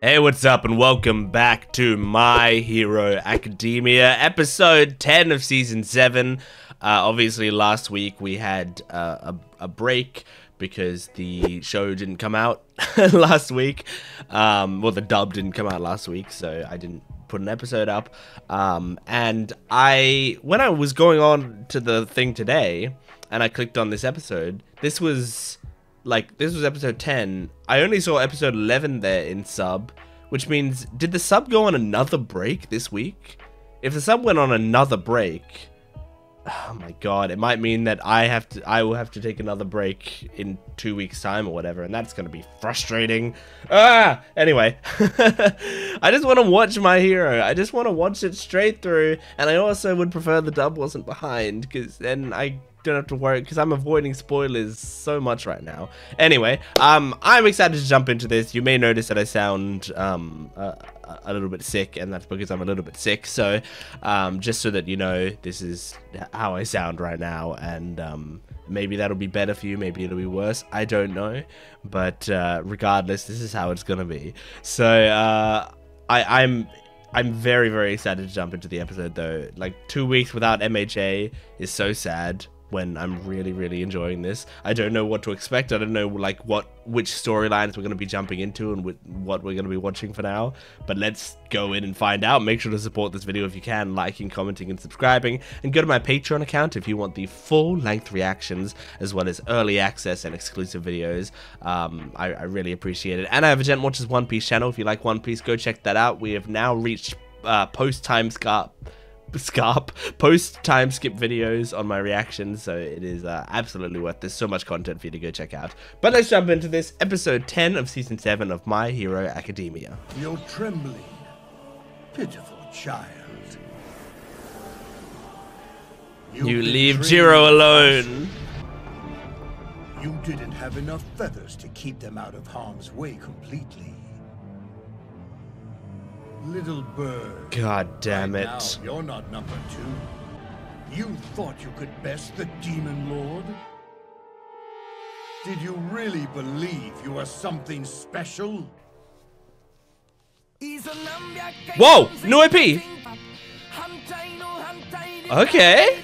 Hey, what's up, and welcome back to My Hero Academia, episode 10 of season 7. Obviously, last week we had a break because the show didn't come out last week. Well, the dub didn't come out last week, so I didn't put an episode up. And when I was going on to the thing today, and I clicked on this episode, this was episode 10. I only saw episode 11 there in sub, which means, did the sub go on another break this week? If the sub went on another break, oh my god, it might mean that I will have to take another break in 2 weeks time or whatever, and that's gonna be frustrating. Anyway, I just want to watch My Hero. I just want to watch it straight through, and I also would prefer the dub wasn't behind, because then I don't have to worry, because I'm avoiding spoilers so much right now. Anyway, I'm excited to jump into this. You may notice that I sound a little bit sick, and that's because I'm a little bit sick. So just so that you know, this is how I sound right now, and maybe that'll be better for you, maybe it'll be worse, I don't know, but regardless, this is how it's gonna be. So I'm very, very excited to jump into the episode, though. Like, 2 weeks without MHA is so sad when I'm really, really enjoying this. I don't know what to expect. I don't know, like, which storylines we're going to be jumping into and what we're going to be watching for now. But let's go in and find out. Make sure to support this video if you can, liking, commenting, and subscribing. And go to my Patreon account if you want the full-length reactions, as well as early access and exclusive videos. I really appreciate it. And I have a Gent Watches One Piece channel. If you like One Piece, go check that out. We have now reached post-time skip videos on my reactions, so it is absolutely worth. There's so much content for you to go check out. But let's jump into this episode 10 of season 7 of My Hero Academia. You're trembling, pitiful child. You leave Jiro alone. You didn't have enough feathers to keep them out of harm's way completely. Little bird. God damn it. Now, you're not number 2. You thought you could best the Demon Lord? Did you really believe you were something special? Whoa! New IP! Okay.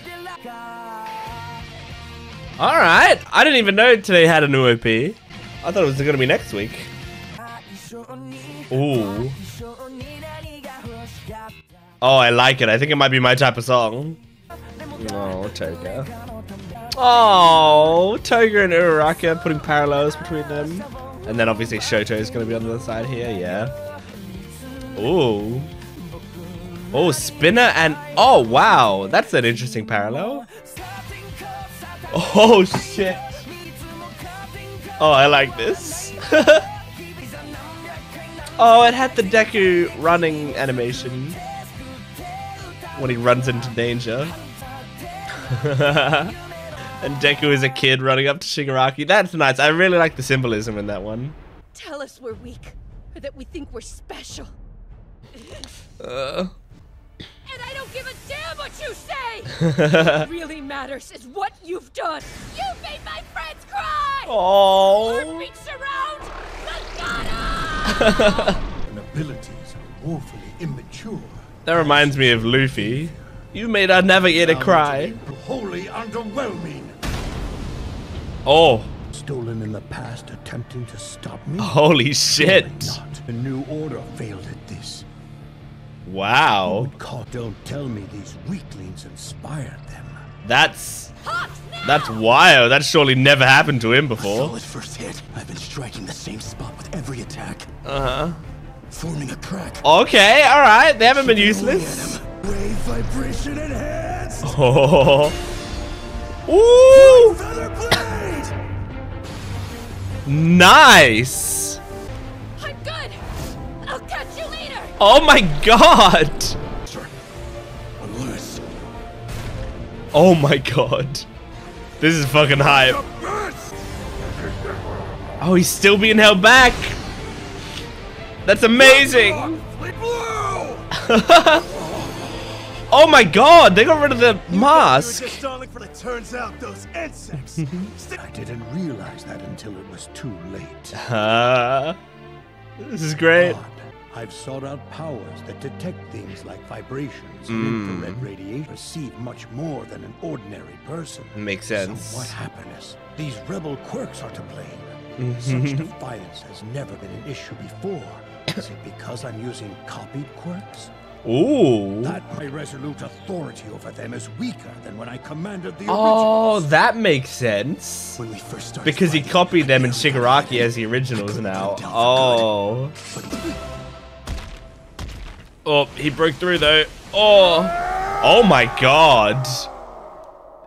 Alright. I didn't even know today had a new OP. I thought it was gonna be next week. Ooh. Oh, I like it. I think it might be my type of song. Oh, Toga. Oh, Toga and Uraraka, putting parallels between them. And then obviously Shoto is going to be on the other side here, yeah. Ooh. Oh, Spinner and... Oh, wow. That's an interesting parallel. Oh, shit. Oh, I like this. Oh, it had the Deku running animation when he runs into danger. And Deku is a kid running up to Shigaraki. That's nice. I really like the symbolism in that one. Tell us we're weak, or that we think we're special. And I don't give a damn what you say! What really matters is what you've done. You made my friends cry! Oh. Or reach around the gotta! Your abilities are woefully immature. That reminds me of Luffy. You made our navigator cry. Wholly underwhelming. Oh. Stolen in the past, attempting to stop me. Holy shit. Not. The New Order failed at this. Wow. Don't tell me these weaklings inspired them. That's wild. That surely never happened to him A before. solid first hit. I've been striking the same spot with every attack. Uh-huh. Forming a crack. Okay, alright. They haven't been useless. Wave vibration enhanced. Oh. Ooh. Feather blade. Nice. I'm good! I'll catch you later! Oh my god. Sir, unless Oh my god. This is fucking hype. Oh, he's still being held back. That's amazing. Oh my god, they got rid of the mask. turns out those insects. I didn't realize that until it was too late. This is great. Odd. I've sought out powers that detect things like vibrations and infrared radiation. Perceive much more than an ordinary person. Makes sense. So what happiness? These rebel quirks are to blame. Such defiance has never been an issue before. Is it because I'm using copied quirks? Ooh. That my resolute authority over them is weaker than when I commanded the Oh, originals. that makes sense. When we first started Because he fighting, copied them in I Shigaraki as the originals now. down for Oh. But Oh, he broke through though. Oh. Oh my god.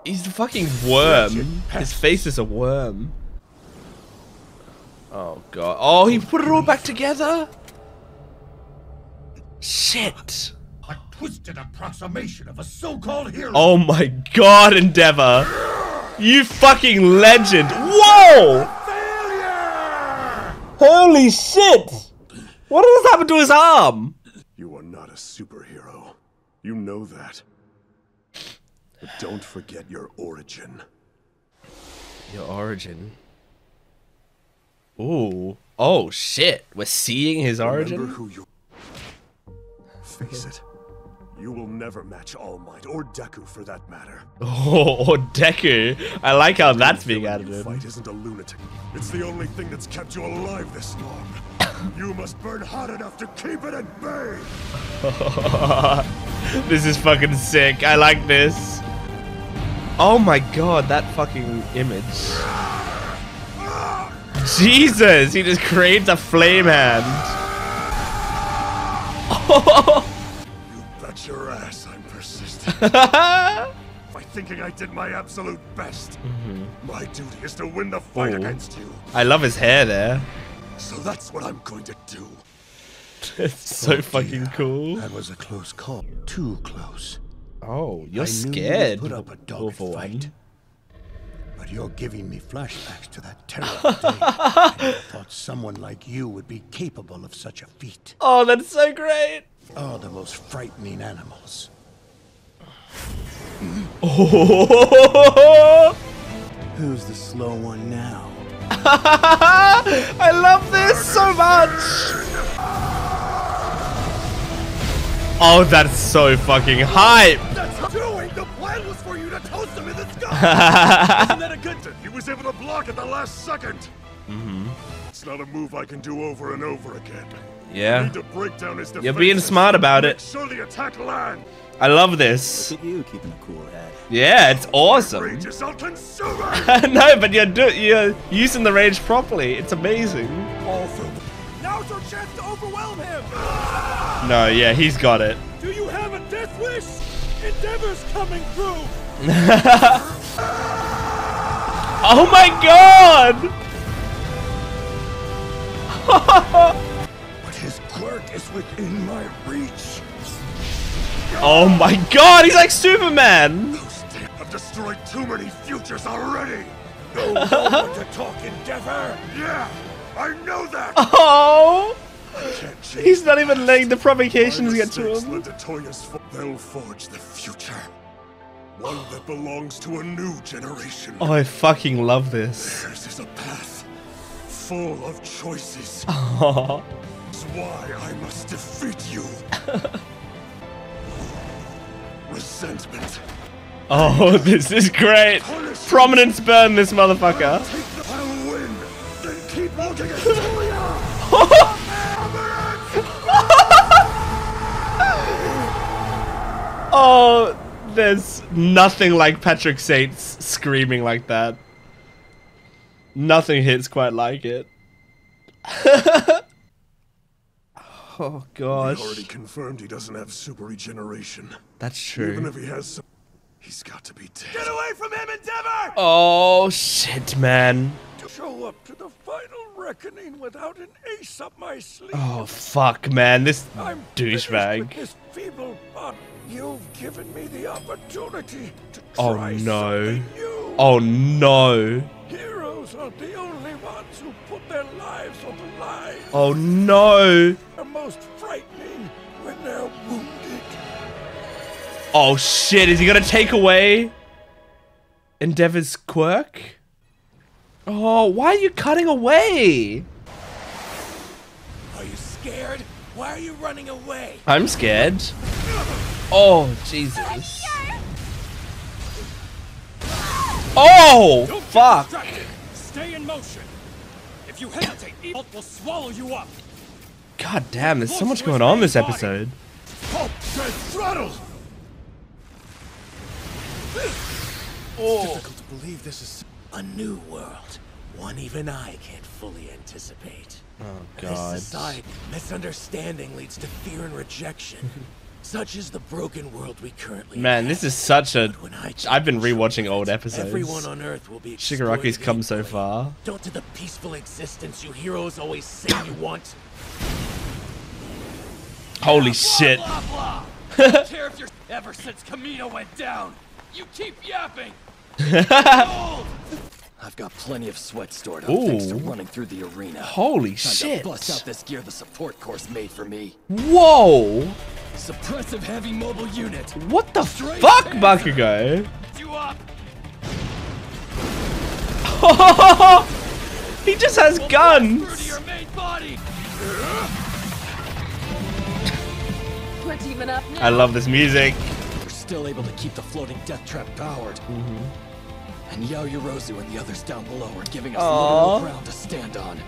He's a fucking worm. His face is a worm. Oh god. Oh, he put it all back together? Shit. A twisted approximation of a so-called hero. Oh my god, Endeavor. You fucking legend. Whoa! Failure! Holy shit! What has happened to his arm? You are not a superhero. You know that. But don't forget your origin. Your origin. Ooh. Oh shit. We're seeing his origin? Remember who you... Face it. You will never match All Might, or Deku for that matter. Oh, or Deku. I like how that's being The added you in. fight isn't a lunatic. It's the only thing that's kept you alive this long. You must burn hot enough to keep it at bay. This is fucking sick. I like this. Oh my god, that fucking image. Jesus, he just creates a flame hand. You bet your ass I'm persistent. By thinking I did my absolute best. My duty is to win the fight against you. I love his hair there. So that's what I'm going to do. It's so fucking cool. That was a close call. Too close. Oh, you're I knew you would scared. put up a dogged Awful fight. one. But you're giving me flashbacks to that terrible day. I thought someone like you would be capable of such a feat. Oh, that's so great. Oh, the most frightening animals. Oh. who's the slow one now? I love this so much. Oh, that's so fucking hype. That's doing. The plan was for you to toast him in the sky. Isn't that a good thing? He was able to block at the last second. It's not a move I can do over and over again. I Yeah. need to break down his You're being defenses. smart about Make it. sure the attack lands. I love this. Look at you keeping a cool head. Yeah, it's awesome. Rages, I'll consume it. No, but you're using the rage properly. It's amazing. All through. Now's our chance to overwhelm him! No, yeah, he's got it. Do you have a death wish? Endeavor's coming through! Oh my god! But his quirk is within my reach. Oh my god, he's like Superman! I've destroyed too many futures already. No moment to talk, Endeavor! Yeah, I know that. Oh! I can't change He's not even the letting the past. provocations My get to mistakes him. led to Toya's They'll forge the future. One that belongs to a new generation. Oh, I fucking love this. Theirs is a path full of choices. Oh. That's why I must defeat you. Resentment. Oh, this is great. Prominence burn this motherfucker. Take the I'll win. Then keep looking at Toya. Oh, there's nothing like Patrick Saints screaming like that. Nothing hits quite like it. Oh gosh. We already confirmed he doesn't have super regeneration. That's Even true. if he has some, he's got to be dead. Get away from him, Endeavor! Oh shit, man. To show up to the final reckoning without an ace up my sleeve. Oh fuck, man. This I'm finished with douchebag. this feeble body. You've given me the opportunity to Oh, try no. something new. Oh no. Heroes are the only ones who put their lives on the line. Oh no. They're most frightening when they're wounded. Oh shit, is he gonna take away Endeavor's quirk? Oh, why are you cutting away? Are you scared? Why are you running away? I'm scared. Oh, Jesus. Oh, fuck. Stay in motion. If you hesitate, evil will swallow you up. God damn, there's so much going on this episode. Halt! Tread throttle! Difficult to believe this is a new world. One even I can't fully anticipate. Oh, This God. society, misunderstanding leads to fear and rejection. Such is the broken world we currently Man, have. this is such a... When I I've been change, rewatching old episodes. Everyone on Earth will be Shigaraki's exploited come so equally. far. Don't to the peaceful existence you heroes always say you want. Holy shit. Blah, blah, blah. I don't care if you're... Ever since Kamino went down, you keep yapping. Old. I've got plenty of sweat stored up Ooh. thanks to running through the arena. Holy Time shit. to bust out this gear the support course made for me. Whoa. Suppressive heavy mobile unit. What the Straight fuck, hands. Bakugo? You up. He just has Through to guns. your main body. We're teaming up now. I love this music. We're still able to keep the floating death trap powered. And Yaoyorozu and the others down below are giving us Aww. literal ground to stand on.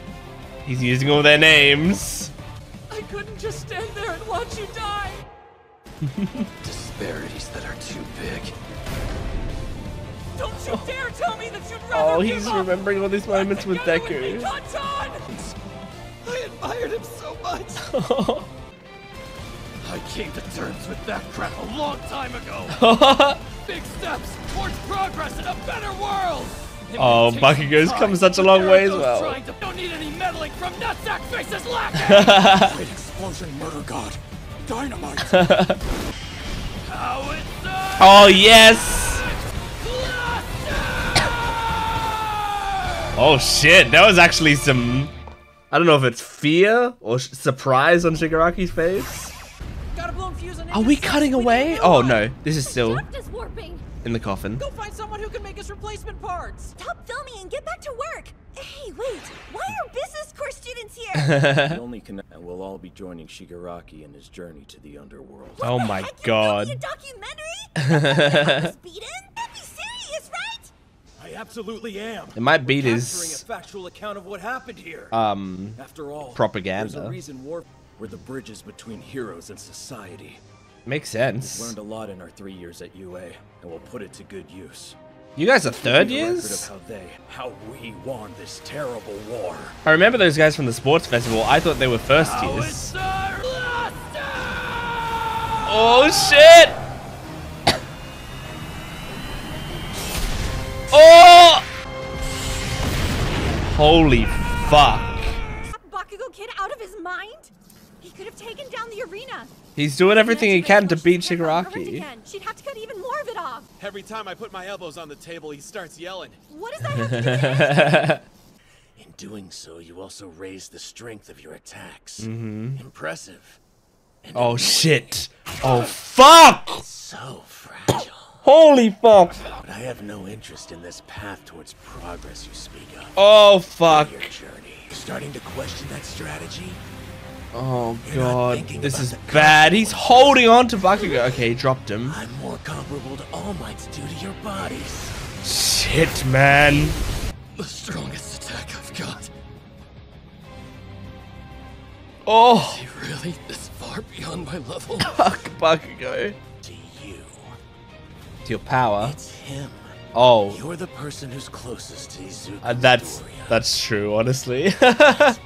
He's using all their names. I couldn't just stand there and watch you die. Disparities that are too big. Don't you dare tell me that you'd rather Oh, give he's up. remembering all these moments with Together with me, Deku. Tonton! I admired him so much. I came to terms with that crap a long time ago. Big steps towards progress in a better world. Oh, Bakugo's come such a long way as well. Don't need any meddling from nutsack faces lacking. Great explosion, murder god. Dynamite. How it's Oh, yes. Oh, shit. That was actually some... I don't know if it's fear or surprise on Shigaraki's face. Gotta blow fuse on Are we cutting away? Oh, no. This is still Shaft is warping. in the coffin. Go find someone who can make us replacement parts. Stop filming and get back to work! Hey, wait! Why are business course students here? The only connect, and we'll all be joining Shigaraki in his journey to the underworld. Oh The my heck, you god. filming a documentary? Speed in? Don't be serious, right? I absolutely am. It might beat Capturing his a factual account of what happened here. After all, propaganda. There's a reason war were the bridges between heroes and society. Makes We've sense. learned a lot in our 3 years at UA, and we'll put it to good use. You guys are third Leave a record years? of how we won this terrible war. I remember those guys from the sports festival. I thought they were first How years. it's our Oh shit! Oh! Holy fuck. Bakugo kid out of his mind? He could have taken down the arena. He's doing everything he can to beat She'd Shigaraki. She'd have to cut even more of it off. Every time I put my elbows on the table, he starts yelling. What does that have to do with it? In doing so, you also raise the strength of your attacks. Impressive. And Oh shit. Oh fuck! so fragile. Holy fuck. But I have no interest in this path towards progress you speak of. Oh fuck. Your journey. You're starting to question that strategy? Oh You're not god. thinking This about is the bad. He's holding on to Bakugo. Okay, he dropped him. I'm more comparable to All Might's due to your bodies. Shit, man. The strongest attack I've got. Oh, Is he really this far beyond my level? fuck Bakugo. To you. To your power. It's him. Oh, You're the person who's closest to Izuku. that's true, honestly. Perfect.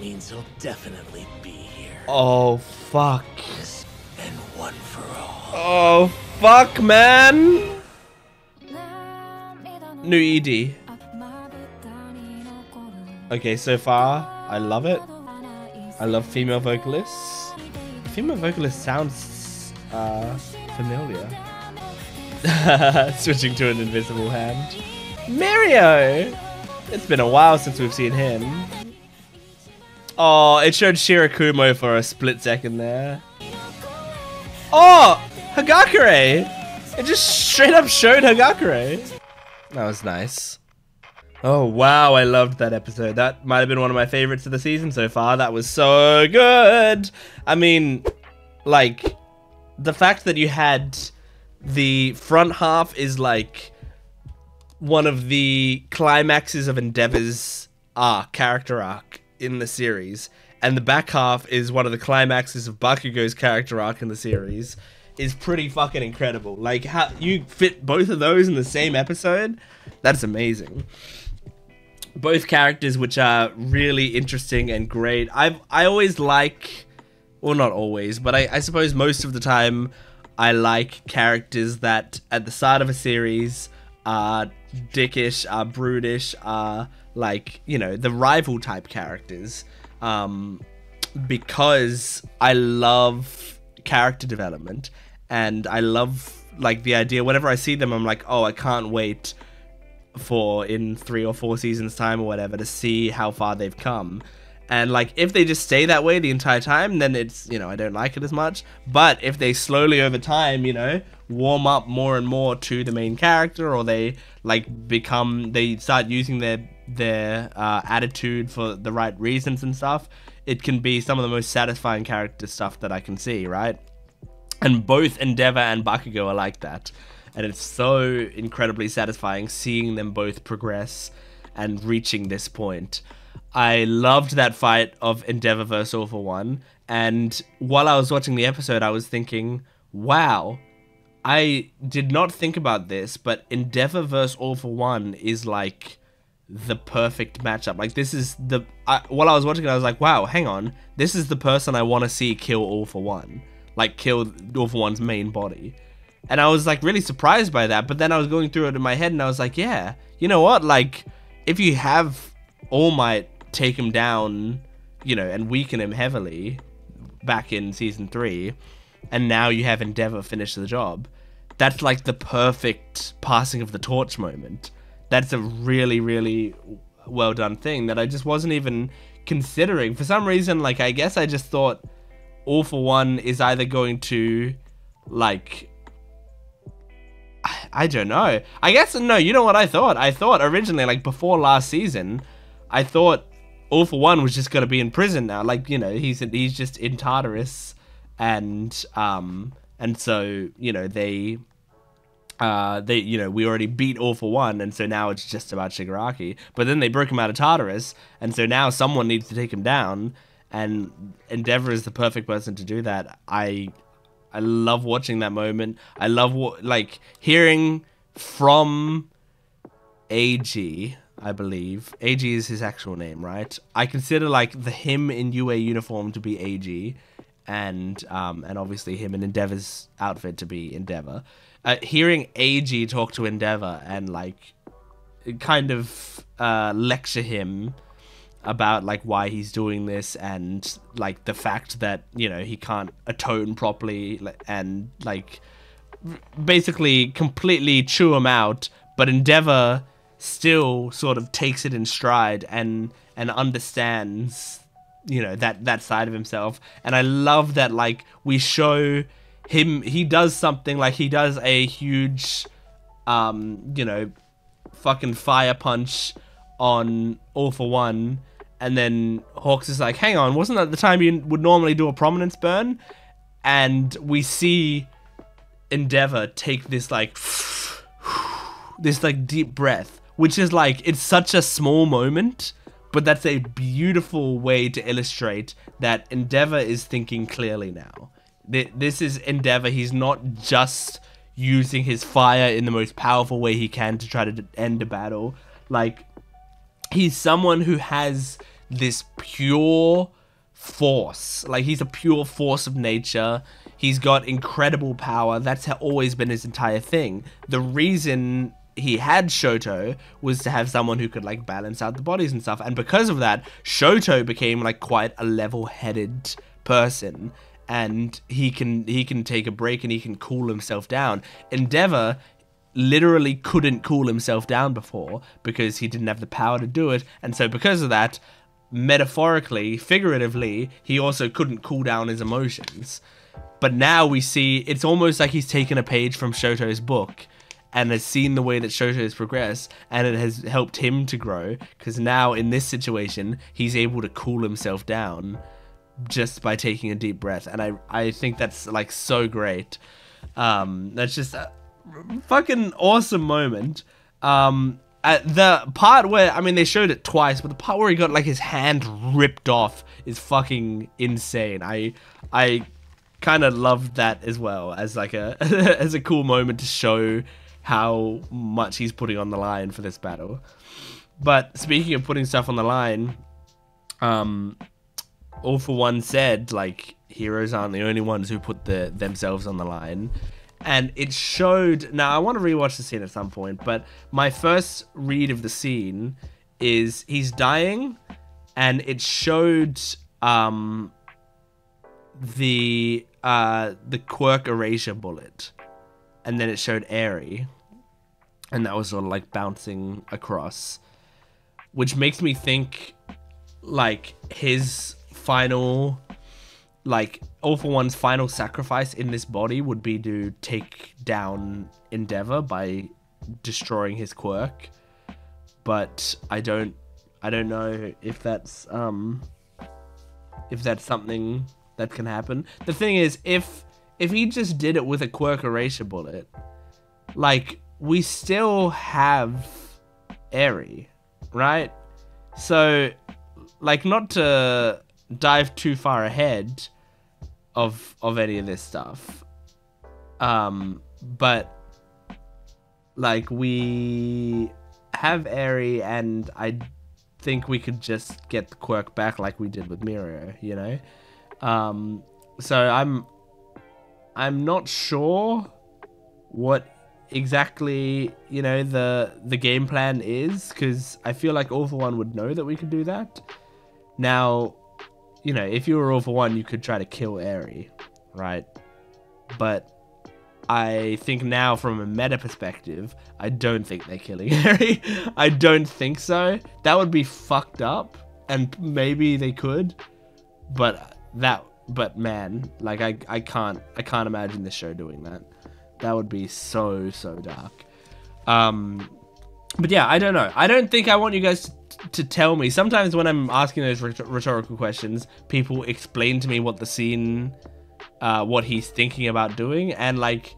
Means he'll definitely be here. Oh, fuck. And one for all. Oh, fuck, man. New ED. Okay, so far, I love it. I love female vocalists. Female vocalist sounds familiar. Switching to an invisible hand. Mario! It's been a while since we've seen him. Oh, it showed Shirakumo for a split second there. Oh! Hagakure! It just straight up showed Hagakure. That was nice. Oh, wow, I loved that episode. That might have been one of my favorites of the season so far. That was so good. I mean, like, the fact that you had the front half is, like, one of the climaxes of Endeavor's character arc in the series, and the back half is one of the climaxes of Bakugo's character arc in the series, is pretty fucking incredible. Like, how you fit both of those in the same episode, that's amazing. Both characters which are really interesting and great. I always like, well, not always, but I suppose most of the time I like characters that at the start of a series are dickish, are brutish, are like, you know, the rival type characters, because I love character development, and I love, like, the idea, whenever I see them, I'm like, oh, I can't wait for in 3 or 4 seasons time or whatever to see how far they've come. And like, if they just stay that way the entire time, then it's, you know, I don't like it as much. But if they slowly over time, you know, warm up more and more to the main character, or they like they start using their attitude for the right reasons and stuff, it can be some of the most satisfying character stuff that I can see, right? And both Endeavor and Bakugo are like that. And it's so incredibly satisfying seeing them both progress and reaching this point. I loved that fight of Endeavor versus All For One. And while I was watching the episode, I was thinking, wow, I did not think about this, but Endeavor versus All For One is like the perfect matchup. Like, this is the... while I was watching it, I was like, wow, hang on. This is the person I want to see kill All For One. Like, kill All For One's main body. And I was like really surprised by that, but then I was going through it in my head and I was like, yeah, you know what, like, if you have All Might take him down, you know, and weaken him heavily back in season 3, and now you have Endeavor finish the job, that's like the perfect passing of the torch moment. That's a really, really well done thing that I just wasn't even considering. For some reason, like, I guess I just thought All For One is either going to, like... I don't know. I guess, no, you know what I thought? I thought originally, like, before last season, I thought All For One was just going to be in prison now. Like, you know, he's just in Tartarus, and so, you know, they, you know, we already beat All For One, and so now it's just about Shigaraki. But then they broke him out of Tartarus, and so now someone needs to take him down, and Endeavor is the perfect person to do that. I love watching that moment. I love like hearing from eiji, I believe. Eiji is his actual name, right? I consider like the him in UA uniform to be eiji, and obviously him in Endeavor's outfit to be Endeavor. Hearing eiji talk to Endeavor and like kind of lecture him about like why he's doing this, and like the fact that, you know, he can't atone properly, and like basically completely chew him out, but Endeavor still sort of takes it in stride and understands, you know, that side of himself. And I love that, like, we show him, he does something, like he does a huge you know, fucking fire punch on All For One, and then Hawks is like, hang on, wasn't that the time you would normally do a prominence burn? And we see Endeavor take this like deep breath, which is like, it's such a small moment, but that's a beautiful way to illustrate that Endeavor is thinking clearly now. This is Endeavor. He's not just using his fire in the most powerful way he can to try to end a battle. Like, he's someone who has this pure force. Like, he's a pure force of nature. He's got incredible power. That's always been his entire thing. The reason he had Shoto was to have someone who could like balance out the bodies and stuff. And because of that, Shoto became like quite a level-headed person. And he can take a break and he can cool himself down. Endeavor literally couldn't cool himself down before because he didn't have the power to do it. And so because of that, metaphorically, figuratively, he also couldn't cool down his emotions. But now we see, it's almost like he's taken a page from Shoto's book and has seen the way that Shoujo has progressed, and it has helped him to grow, because now in this situation he's able to cool himself down just by taking a deep breath. And I think that's like so great. That's just a fucking awesome moment. At the part where, I mean, they showed it twice, but the part where he got like his hand ripped off is fucking insane. I kind of loved that as well as like a as a cool moment to show how much he's putting on the line for this battle. But speaking of putting stuff on the line, All For One said like heroes aren't the only ones who put themselves on the line. And it showed, now I want to rewatch the scene at some point, but my first read of the scene is he's dying, and it showed the quirk erasure bullet, and then it showed Eri, and that was sort of like bouncing across, which makes me think like his final, like All For One's final sacrifice in this body would be to take down Endeavor by destroying his quirk. But I don't know if that's something that can happen. The thing is, if he just did it with a quirk erasure bullet, like we still have Eri, right? So like, not to dive too far ahead of any of this stuff, but like we have Eri, and I think we could just get the quirk back like we did with Mirio, you know. So I'm not sure what exactly, you know, the game plan is, because I feel like All For One would know that we could do that. Now, you know, if you were All For One, you could try to kill Eri, right? But I think now, from a meta perspective, I don't think they're killing Eri. I don't think so. That would be fucked up, and maybe they could, but man, like I can't imagine this show doing that. That would be so dark. But yeah, I don't know. I don't think I want you guys to tell me. Sometimes when I'm asking those rhetorical questions, people explain to me what the scene, what he's thinking about doing, and like,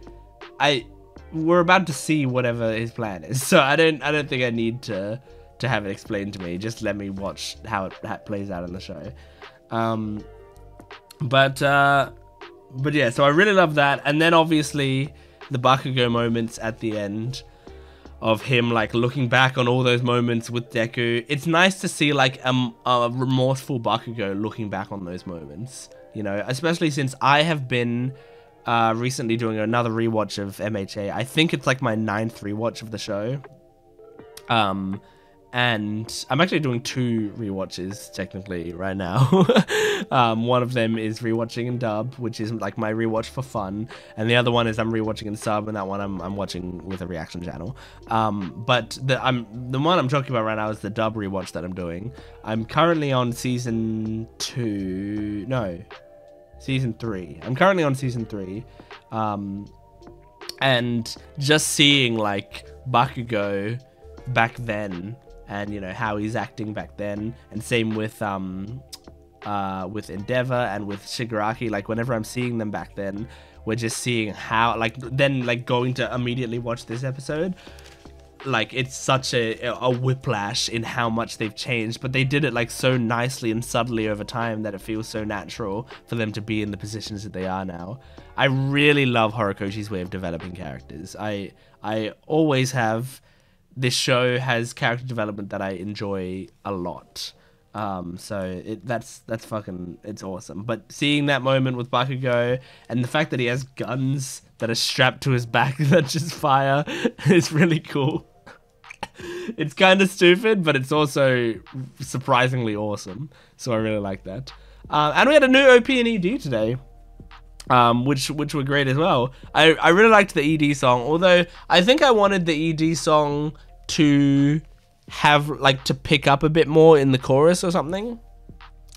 we're about to see whatever his plan is. So I don't think I need to have it explained to me. Just let me watch how it plays out in the show. But yeah, so I really love that. And then obviously the Bakugo moments at the end of him like looking back on all those moments with Deku. It's nice to see like a remorseful Bakugo looking back on those moments, you know, especially since I have been recently doing another rewatch of BnHA. I think it's like my 9th rewatch of the show. And I'm actually doing 2 rewatches technically right now. One of them is rewatching in dub, which is like my rewatch for fun, and the other one is I'm rewatching in sub, and that one I'm watching with a reaction channel. But the one I'm talking about right now is the dub rewatch that I'm doing. I'm currently on season 3. I'm currently on season 3, and just seeing like Bakugo back then, and you know how he's acting back then, and same with Endeavor and with Shigaraki. Like whenever I'm seeing them back then, we're just seeing how then going to immediately watch this episode. Like it's such a whiplash in how much they've changed, but they did it like so nicely and subtly over time that it feels so natural for them to be in the positions that they are now. I really love Horikoshi's way of developing characters. I always have. This show has character development that I enjoy a lot. So that's fucking, it's awesome. But seeing that moment with Bakugo, and the fact that he has guns that are strapped to his back that just fire is really cool. It's kind of stupid, but it's also surprisingly awesome. So I really like that. And we had a new OP and ED today, which were great as well. I really liked the ED song, although I think I wanted the ED song to have like to pick up a bit more in the chorus or something.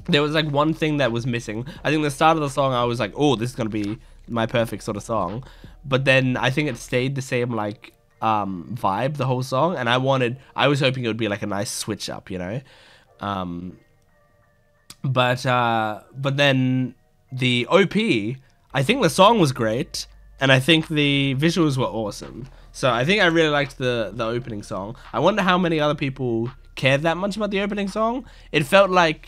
There was like one thing that was missing. I think the start of the song I was like, oh, this is gonna be my perfect sort of song, but then I think it stayed the same like vibe, the whole song, and I was hoping it would be like a nice switch up, you know. But then the OP, I think the song was great, and I think the visuals were awesome. So I think I really liked the opening song. I wonder how many other people cared that much about the opening song. It felt like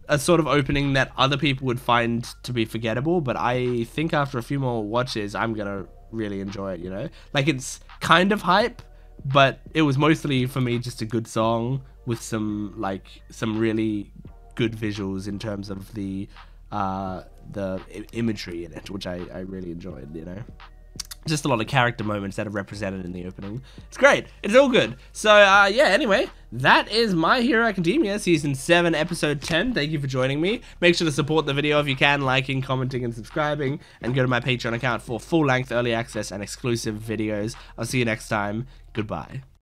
a sort of opening that other people would find to be forgettable, but I think after a few more watches, I'm gonna really enjoy it, you know? Like, it's kind of hype, but it was mostly, for me, just a good song with some really good visuals in terms of the imagery in it, which I really enjoyed, you know? Just a lot of character moments that are represented in the opening. It's great. It's all good. So, yeah, anyway, that is My Hero Academia, Season 7, Episode 10. Thank you for joining me. Make sure to support the video if you can, liking, commenting, and subscribing, and go to my Patreon account for full-length early access and exclusive videos. I'll see you next time. Goodbye.